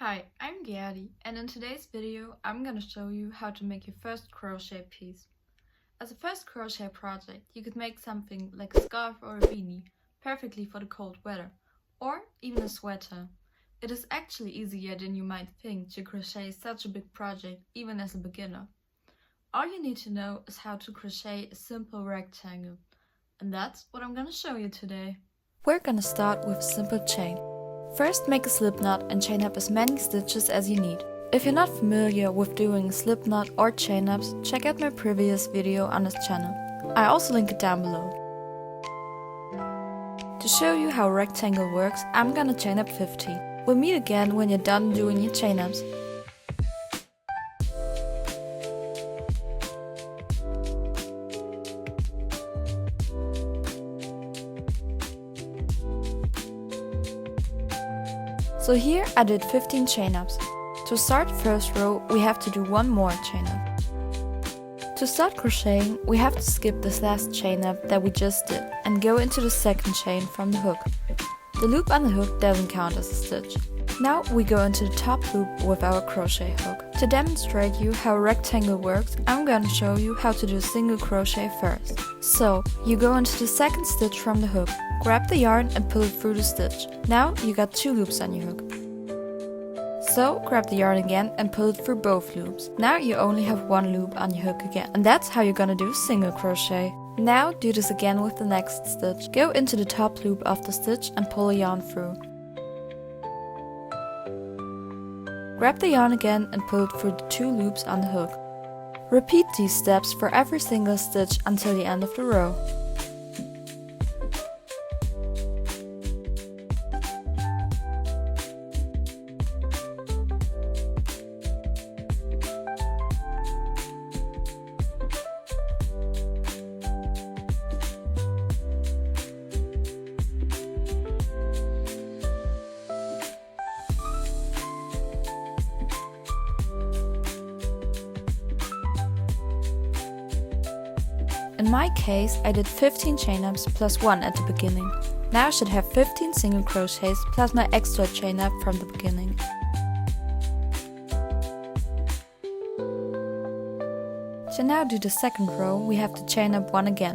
Hi, I'm Gerdi, and in today's video I'm gonna show you how to make your first crochet piece. As a first crochet project, you could make something like a scarf or a beanie, perfectly for the cold weather, or even a sweater. It is actually easier than you might think to crochet such a big project even as a beginner. All you need to know is how to crochet a simple rectangle, and that's what I'm gonna show you today. We're gonna start with a simple chain. First, make a slip knot and chain up as many stitches as you need. If you're not familiar with doing a slip knot or chain ups, check out my previous video on this channel. I also link it down below. To show you how a rectangle works, I'm gonna chain up 50. We'll meet again when you're done doing your chain ups. So here I did 15 chain ups. To start first row, we have to do one more chain up. To start crocheting, we have to skip this last chain up that we just did and go into the second chain from the hook. The loop on the hook doesn't count as a stitch. Now we go into the top loop with our crochet hook. To demonstrate you how a rectangle works, I'm going to show you how to do a single crochet first. So, you go into the second stitch from the hook, grab the yarn and pull it through the stitch. Now you got two loops on your hook. So, grab the yarn again and pull it through both loops. Now you only have one loop on your hook again. And that's how you're gonna do single crochet. Now do this again with the next stitch. Go into the top loop of the stitch and pull a yarn through. Grab the yarn again and pull it through the two loops on the hook. Repeat these steps for every single stitch until the end of the row. In my case, I did 15 chain ups plus 1 at the beginning. Now I should have 15 single crochets plus my extra chain up from the beginning. To now do the second row, we have to chain up 1 again.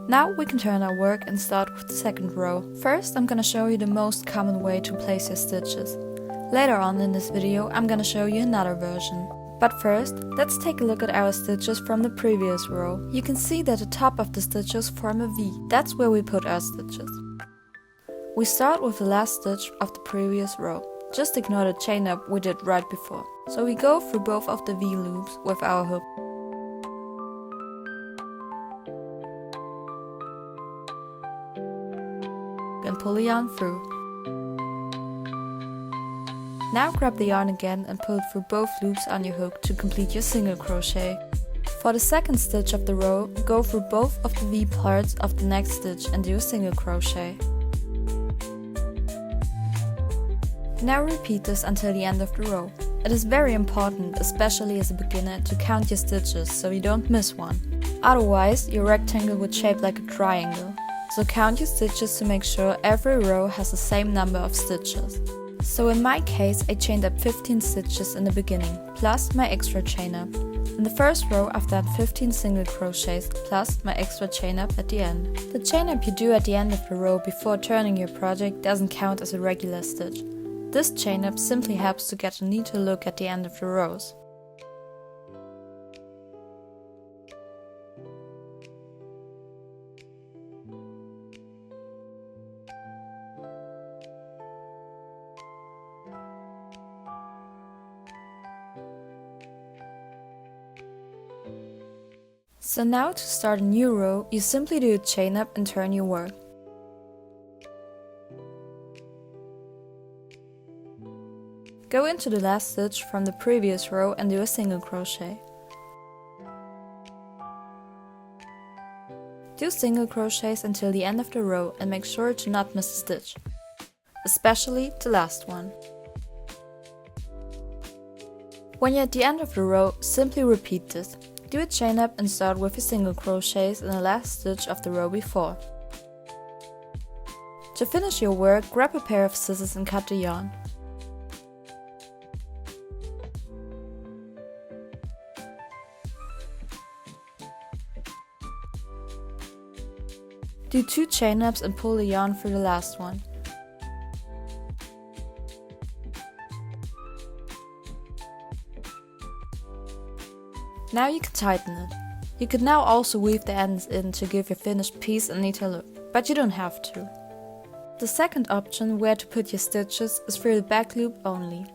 Now we can turn our work and start with the second row. First, I'm gonna show you the most common way to place your stitches. Later on in this video, I'm gonna show you another version. But first, let's take a look at our stitches from the previous row. You can see that the top of the stitches form a V. That's where we put our stitches. We start with the last stitch of the previous row. Just ignore the chain up we did right before. So we go through both of the V loops with our hook. And pull the yarn through. Now grab the yarn again and pull it through both loops on your hook to complete your single crochet. For the second stitch of the row, go through both of the V parts of the next stitch and do a single crochet. Now repeat this until the end of the row. It is very important, especially as a beginner, to count your stitches so you don't miss one. Otherwise, your rectangle would shape like a triangle. So count your stitches to make sure every row has the same number of stitches. So in my case, I chained up 15 stitches in the beginning, plus my extra chain up. In the first row, I've done 15 single crochets, plus my extra chain up at the end. The chain up you do at the end of the row before turning your project doesn't count as a regular stitch. This chain up simply helps to get a neater look at the end of the rows. So now to start a new row, you simply do a chain up and turn your work. Go into the last stitch from the previous row and do a single crochet. Do single crochets until the end of the row and make sure to not miss a stitch, especially the last one. When you're at the end of the row, simply repeat this. Do a chain up and start with your single crochets in the last stitch of the row before. To finish your work, grab a pair of scissors and cut the yarn. Do 2 chain ups and pull the yarn through the last one. Now you can tighten it. You could now also weave the ends in to give your finished piece a neater look, but you don't have to. The second option where to put your stitches is through the back loop only.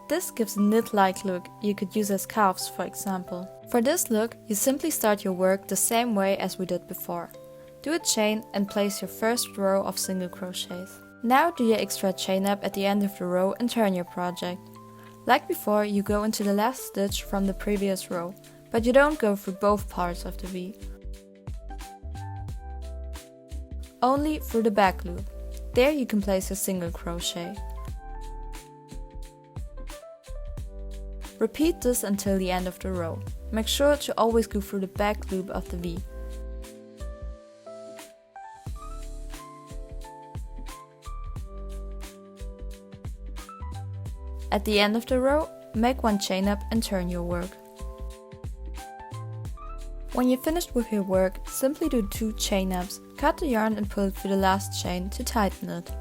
This gives a knit-like look you could use as scarves, for example. For this look, you simply start your work the same way as we did before. Do a chain and place your first row of single crochets. Now do your extra chain up at the end of the row and turn your project. Like before, you go into the last stitch from the previous row, but you don't go through both parts of the V. Only through the back loop. There you can place your single crochet. Repeat this until the end of the row. Make sure to always go through the back loop of the V. At the end of the row, make 1 chain up and turn your work. When you're finished with your work, simply do 2 chain ups, cut the yarn and pull it through the last chain to tighten it.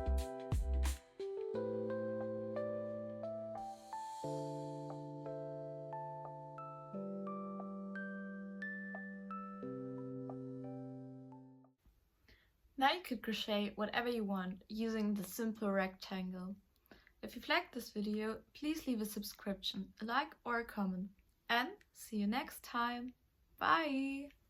Now you could crochet whatever you want using the simple rectangle. If you've liked this video, please leave a subscription, a like or a comment. And see you next time! Bye!